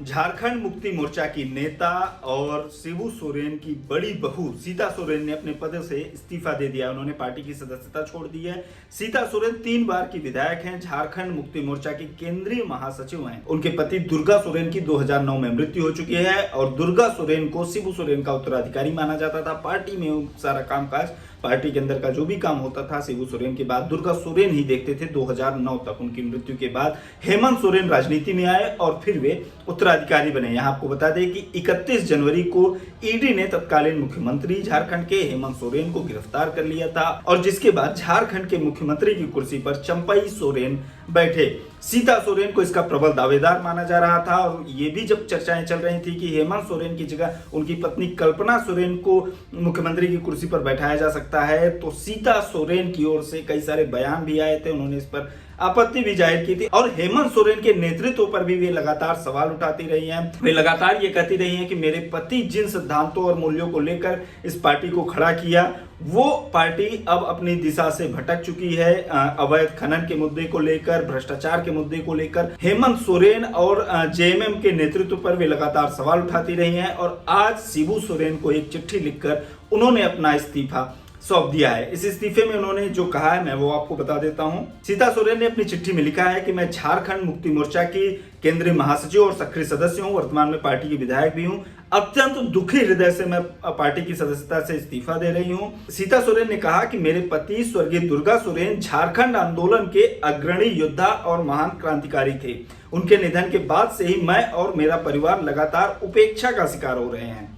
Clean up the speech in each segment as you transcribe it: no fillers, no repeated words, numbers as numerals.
झारखंड मुक्ति मोर्चा की नेता और शिबू सोरेन की बड़ी बहू सीता सोरेन ने अपने पद से इस्तीफा दे दिया। उन्होंने पार्टी की सदस्यता छोड़ दी है। सीता सोरेन 3 बार की विधायक हैं, झारखंड मुक्ति मोर्चा की केंद्रीय महासचिव हैं। उनके पति दुर्गा सोरेन की 2009 में मृत्यु हो चुकी है और दुर्गा सोरेन को शिबू सोरेन का उत्तराधिकारी माना जाता था। पार्टी में सारा कामकाज, पार्टी के अंदर का जो भी काम होता था शिबू सोरेन के बाद दुर्गा सोरेन ही देखते थे। 2009 तक उनकी मृत्यु के बाद हेमंत सोरेन राजनीति में आए और फिर वे उत्तराधिकारी बने। यहाँ आपको बता दें कि 31 जनवरी को ईडी ने तत्कालीन मुख्यमंत्री झारखंड के हेमंत सोरेन को गिरफ्तार कर लिया था और जिसके बाद झारखंड के मुख्यमंत्री की कुर्सी पर चंपई सोरेन बैठे। सीता सोरेन को इसका प्रबल दावेदार माना जा रहा था और ये भी जब चर्चाएं चल रही थी कि हेमंत सोरेन की जगह उनकी पत्नी कल्पना सोरेन को मुख्यमंत्री की कुर्सी पर बैठाया जा सकता है, तो सीता सोरेन की ओर से कई सारे बयान भी आए थे। उन्होंने इस पर आपत्ति भी जाहिर की थी और हेमंत सोरेन के नेतृत्व पर भी वे लगातार सवाल उठाती रही हैं। वे लगातार ये कहती रही हैं कि मेरे पति जिन सिद्धांतों और मूल्यों को लेकर इस पार्टी को खड़ा किया, वो पार्टी अब अपनी दिशा से भटक चुकी है। अवैध खनन के मुद्दे को लेकर, भ्रष्टाचार के मुद्दे को लेकर हेमंत सोरेन और जेएमएम के नेतृत्व पर वे लगातार सवाल उठाती रही हैं और आज शिबू सोरेन को एक चिट्ठी लिखकर उन्होंने अपना इस्तीफा सौंप दिया है। इस इस्तीफे में उन्होंने जो कहा है मैं वो आपको बता देता हूं। सीता सोरेन ने अपनी चिट्ठी में लिखा है कि मैं झारखंड मुक्ति मोर्चा की केंद्रीय महासचिव और सक्रिय सदस्य हूं, वर्तमान में पार्टी की विधायक भी हूं। अत्यंत दुखी हृदय से मैं पार्टी की सदस्यता से इस्तीफा दे रही हूं। सीता सोरेन ने कहा कि मेरे पति स्वर्गीय दुर्गा सोरेन झारखंड आंदोलन के अग्रणी योद्धा और महान क्रांतिकारी थे। उनके निधन के बाद से ही मैं और मेरा परिवार लगातार उपेक्षा का शिकार हो रहे हैं।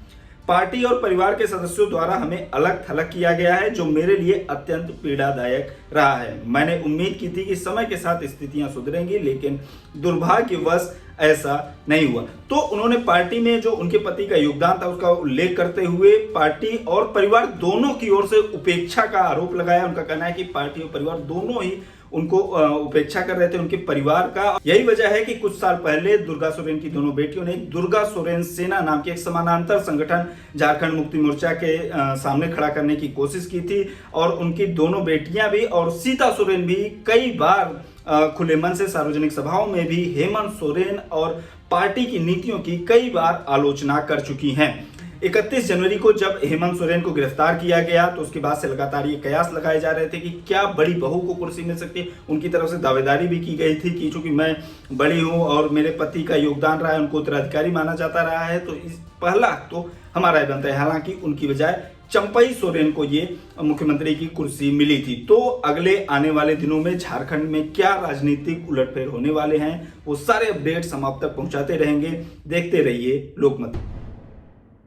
पार्टी और परिवार के सदस्यों द्वारा हमें अलग थलग किया गया है, जो मेरे लिए अत्यंत पीड़ादायक रहा है। मैंने उम्मीद की थी कि समय के साथ स्थितियां सुधरेंगी, लेकिन दुर्भाग्यवश ऐसा नहीं हुआ। तो उन्होंने पार्टी में जो उनके पति का योगदान था उसका उल्लेख करते हुए पार्टी और परिवार दोनों की ओर से उपेक्षा का आरोप लगाया। उनका कहना है कि पार्टी और परिवार दोनों ही उनको उपेक्षा कर रहे थे, उनके परिवार का। यही वजह है कि कुछ साल पहले दुर्गा सोरेन की दोनों बेटियों ने दुर्गा सोरेन सेना नाम के एक समानांतर संगठन झारखंड मुक्ति मोर्चा के सामने खड़ा करने की कोशिश की थी और उनकी दोनों बेटियां भी और सीता सोरेन भी कई बार खुले मन से सार्वजनिक सभाओं में भी हेमंत सोरेन और पार्टी की नीतियों की कई बार आलोचना कर चुकी हैं। 31 जनवरी को जब हेमंत सोरेन को गिरफ्तार किया गया तो उसके बाद से लगातार ये कयास लगाए जा रहे थे कि क्या बड़ी बहू को कुर्सी मिल सकती है। उनकी तरफ से दावेदारी भी की गई थी कि चूंकि मैं बड़ी हूं और मेरे पति का योगदान रहा है, उनको उत्तराधिकारी माना जाता रहा है, तो इस पहला तो हमारा बनता है। हालांकि उनकी बजाय चंपई सोरेन को ये मुख्यमंत्री की कुर्सी मिली थी। तो अगले आने वाले दिनों में झारखंड में क्या राजनीतिक उलटफेर होने वाले हैं, वो सारे अपडेट्स हम आप तक पहुंचाते रहेंगे। देखते रहिए लोकमत।